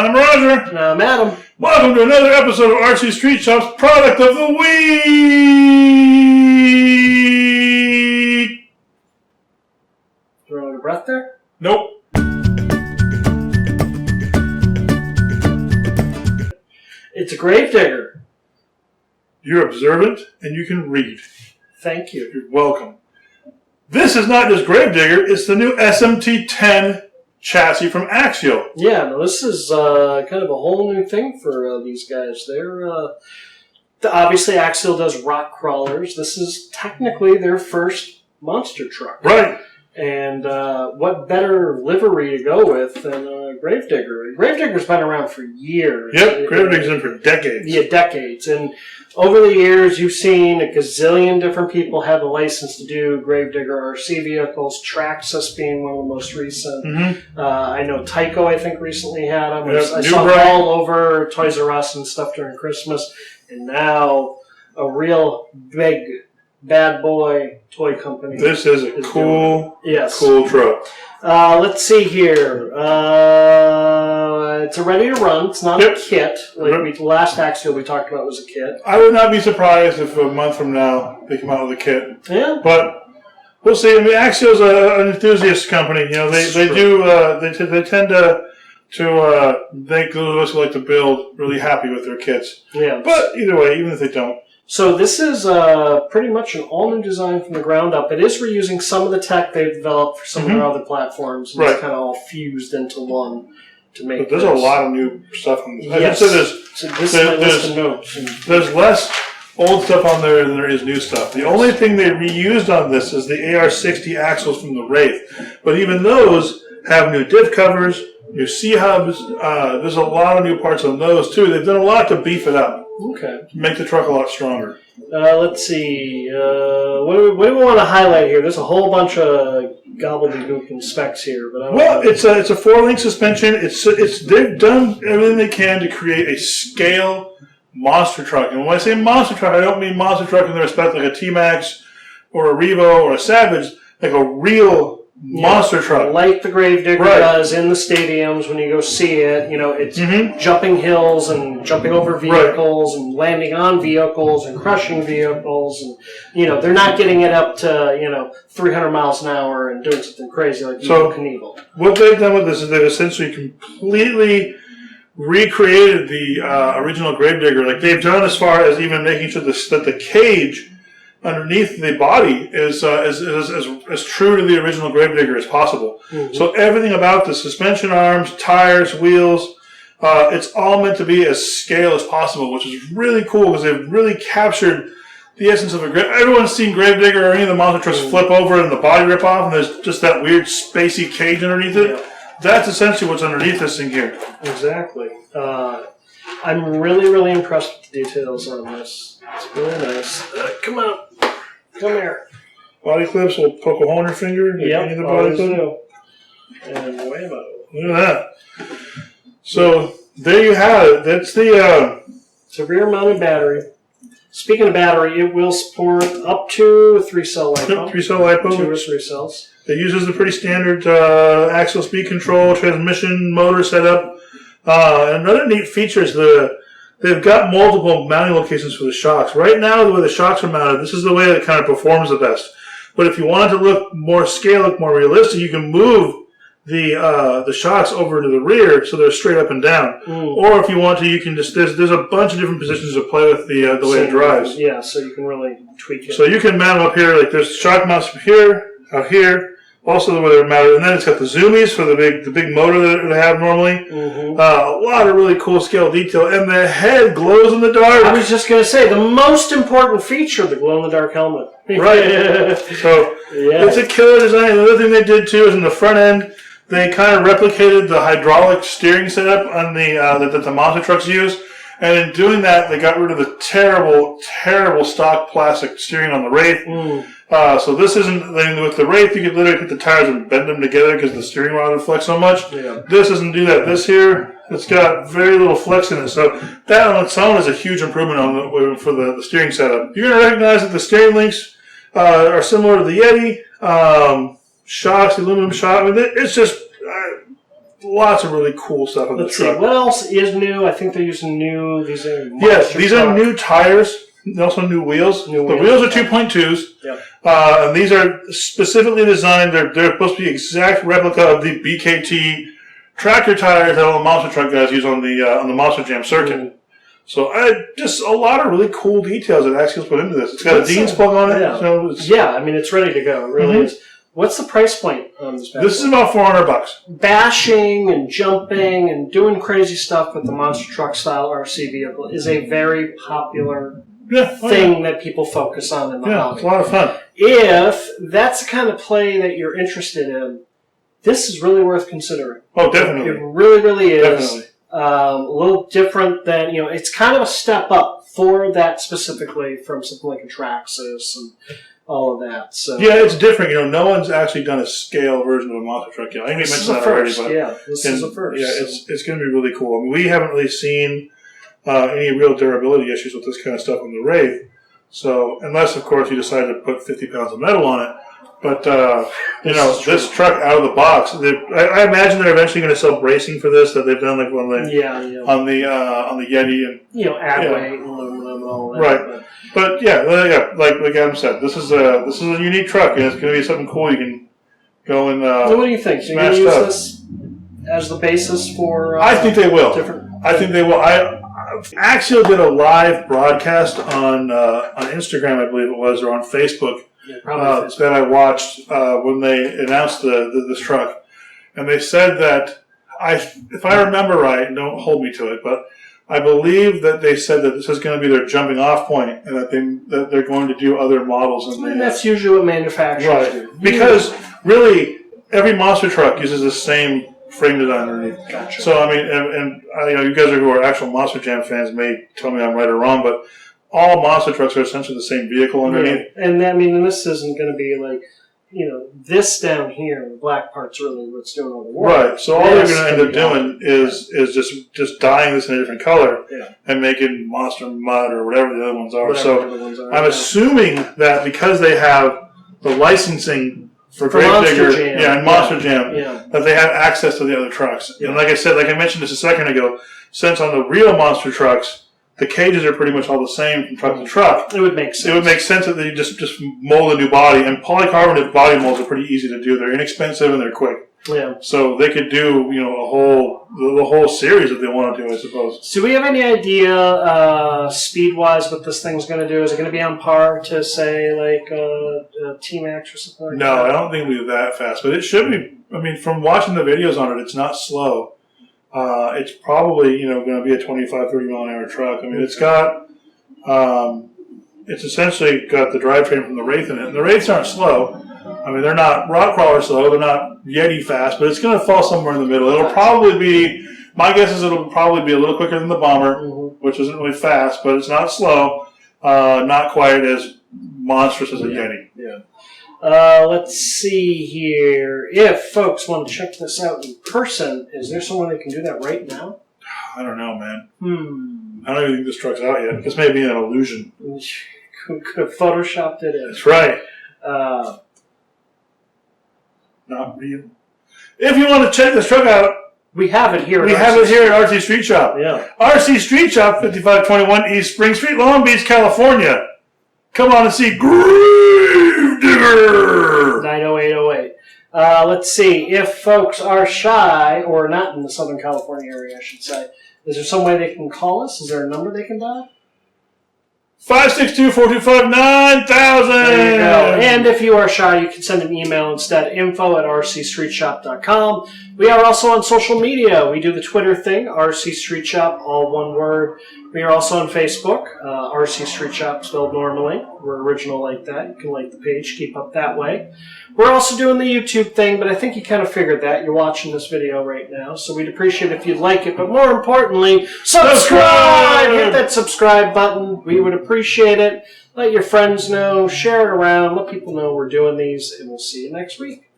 I'm Roger. And I'm Adam. Welcome to another episode of RC Street Shop's Product of the Week. Throw out a breath there? Nope. It's a Gravedigger. You're observant and you can read. Thank you. You're welcome. This is not just Gravedigger, it's the new SMT10 chassis from Axial. Yeah, no, this is kind of a whole new thing for these guys. They're obviously Axial does rock crawlers. This is technically their first monster truck. Right. And what better livery to go with than a Gravedigger? Gravedigger's been around for years. Yep, Gravedigger's been for decades. Yeah, decades. And over the years, you've seen a gazillion different people have a license to do Gravedigger RC vehicles, Traxxas being one of the most recent. Mm-hmm. I know Tyco, I think, recently had them. Yep, I saw them all over Toys R Us and stuff during Christmas. And now a real big bad boy toy company. This is a cool truck. Let's see here. It's a ready to run. It's not a kit. Like last Axial we talked about was a kit. I would not be surprised if a month from now they come out with a kit. Yeah. But we'll see. I mean, Axial's an enthusiast company. You know, they tend to make those of us who like to build really happy with their kits. Yeah. But either way, even if they don't. So this is pretty much an all-new design from the ground up. It is reusing some of the tech they've developed for some of their other platforms. And It's kind of all fused into one to make. But there's a lot of new stuff on this. Yes. I should say there's less old stuff on there than there is new stuff. The only thing they reused on this is the AR60 axles from the Wraith. But even those have new diff covers, new C-hubs. There's a lot of new parts on those, too. They've done a lot to beef it up. Okay. Make the truck a lot stronger. Let's see. What do we want to highlight here? There's a whole bunch of gobbledygook and specs here, but it's a 4-link suspension. They've done everything they can to create a scale monster truck. And when I say monster truck, I don't mean monster truck in the respect like a T-Max or a Revo or a Savage, like a real monster truck. Like the Gravedigger does in the stadiums when you go see it. You know, it's jumping hills and jumping over vehicles and landing on vehicles and crushing vehicles. And, you know, they're not getting it up to, 300 miles an hour and doing something crazy like Evel Knievel. What they've done with this is they've essentially completely recreated the original Gravedigger. Like they've done as far as even making sure that the cage underneath the body is as true to the original Gravedigger as possible. Mm-hmm. So everything about the suspension arms, tires, wheels, it's all meant to be as scale as possible, which is really cool because they've really captured the essence of a Gravedigger. Everyone's seen Gravedigger or any of the monster trucks flip over and the body rip off, and there's just that weird spacey cage underneath it. Yeah. That's essentially what's underneath this thing here. Exactly. I'm really, really impressed with the details on this. It's really nice. Come on. Come here. Body clips will poke a hole in your finger. Yep, the body clip. And whammo. Look at that. So, there you have it. That's the... It's a rear-mounted battery. Speaking of battery, it will support up to a 3-cell LiPo. Yep, 3-cell LiPo. 2 or 3 cells. It uses the pretty standard axial speed control, transmission, motor setup. Another neat feature is they've got multiple mounting locations for the shocks. Right now, the way the shocks are mounted, this is the way that kind of performs the best. But if you want it to look more scale, look more realistic, you can move the shocks over to the rear so they're straight up and down. Or if you want to, you can just there's a bunch of different positions to play with the way it drives. Yeah, so you can really tweak it. So you can mount them up here. Like there's shock mounts up here, out here. Also the way they're mounted, and then it's got the zoomies for the big motor that they have normally. A lot of really cool scale detail, and the head glows in the dark. I was just going to say the most important feature of the glow in the dark helmet. Right. So it's a killer design. The other thing they did too is in the front end, they kind of replicated the hydraulic steering setup on that the monster trucks use. And in doing that, they got rid of the terrible, terrible stock plastic steering on the Wraith. So this isn't, with the Wraith, you could literally put the tires and bend them together because the steering rod would flex so much. Yeah. This doesn't do that. This here, it's got very little flex in it. So that on its own is a huge improvement for the steering setup. You're going to recognize that the steering links are similar to the Yeti. Shocks, the aluminum shock. I mean, it's just... lots of really cool stuff on the Let's see, truck. what else is new? I think they're using new, these are Yes, these are new tires, also new wheels. The wheels are 2.2s. Yep. And these are specifically designed, they're supposed to be exact replica of the BKT tractor tires that all the monster truck guys use on the Monster Jam circuit. Mm. So just a lot of really cool details that Axial's put into this. It's got a Dean's plug on it. Yeah. So I mean, it's ready to go. It really is. What's the price point on this? This is about $400. Bashing and jumping and doing crazy stuff with the monster truck style RC vehicle is a very popular thing that people focus on in the hobby. It's a lot of fun. If that's the kind of play that you're interested in, this is really worth considering. Oh, definitely. It really, really is. Definitely. A little different than, it's kind of a step up for that specifically from something like a Traxxas and all of that. So yeah, it's different. No one's actually done a scale version of a monster truck yet. I think we mentioned that already, but this is a first. Yeah, it's going to be really cool. I mean, we haven't really seen any real durability issues with this kind of stuff on the Wraith. So unless, of course, you decide to put 50 pounds of metal on it. But, this truck out of the box, I imagine they're eventually going to sell bracing for this that they've done like on the Yeti. And, add weight, aluminum, and all that. Right. But like Adam said, this is a unique truck, and it's going to be something cool you can go and so what do you think? You're going to use this as the basis for I think they will. I think they will. Axial did a live broadcast on Instagram, I believe it was, or on Facebook. Yeah, probably that I watched when they announced this truck, and they said that if I remember right, and don't hold me to it, but I believe that they said that this is going to be their jumping off point, and that they're going to do other models. And that's usually what manufacturers do. Because really every monster truck uses the same frame design underneath. Gotcha. So I mean, and you guys who are actual Monster Jam fans may tell me I'm right or wrong, but all monster trucks are essentially the same vehicle underneath. Yeah. And this isn't going to be like, this down here, the black part's really what's doing all the work. Right. So all they're going to end up doing is just dyeing this in a different color and making Monster Mud or whatever the other ones are. I'm assuming that because they have the licensing for Gravedigger and Monster Jam, that they have access to the other trucks. Yeah. And like I said, like I mentioned just a second ago, since on the real monster trucks, the cages are pretty much all the same from truck to truck. It would make sense. It would make sense that they just mold a new body. And polycarbonate body molds are pretty easy to do. They're inexpensive and they're quick. Yeah. So they could do, the whole series if they want to do, I suppose. So do we have any idea, speed-wise, what this thing's going to do? Is it going to be on par to, say, like T-Max or something like that? No, I don't think it'll be that fast. But it should be. I mean, from watching the videos on it, it's not slow. It's probably, going to be a 25, 30 mile an hour truck. I mean, it's got, it's essentially got the drivetrain from the Wraith in it. And the Wraiths aren't slow. I mean, they're not rock crawler slow. They're not Yeti fast, but it's going to fall somewhere in the middle. It'll probably be, my guess is it'll probably be a little quicker than the Bomber, which isn't really fast, but it's not slow. Not quite as monstrous as a Yeti. Yeah. Let's see here. If folks want to check this out in person, is there someone that can do that right now? I don't know, man. I don't even think this truck's out yet. This may be an illusion. Could have photoshopped it in. That's right. Not real. If you want to check this truck out, we have it here. We have it here at RC Street Shop. Yeah. RC Street Shop, 5521 East Spring Street, Long Beach, California. Come on and see Gravedigger 90808. Let's see. If folks are shy, or not in the Southern California area, I should say, is there some way they can call us? Is there a number they can dial? 562-425-9000. There you go. And if you are shy, you can send an email instead, info@rcstreetshop.com. We are also on social media. We do the Twitter thing, RC Street Shop, all one word. We are also on Facebook, RC Street Shop spelled normally. We're original like that. You can like the page, keep up that way. We're also doing the YouTube thing, but I think you kind of figured that. You're watching this video right now, so we'd appreciate it if you'd like it. But more importantly, subscribe! Hit that subscribe button. We would appreciate it. Let your friends know. Share it around. Let people know we're doing these, and we'll see you next week.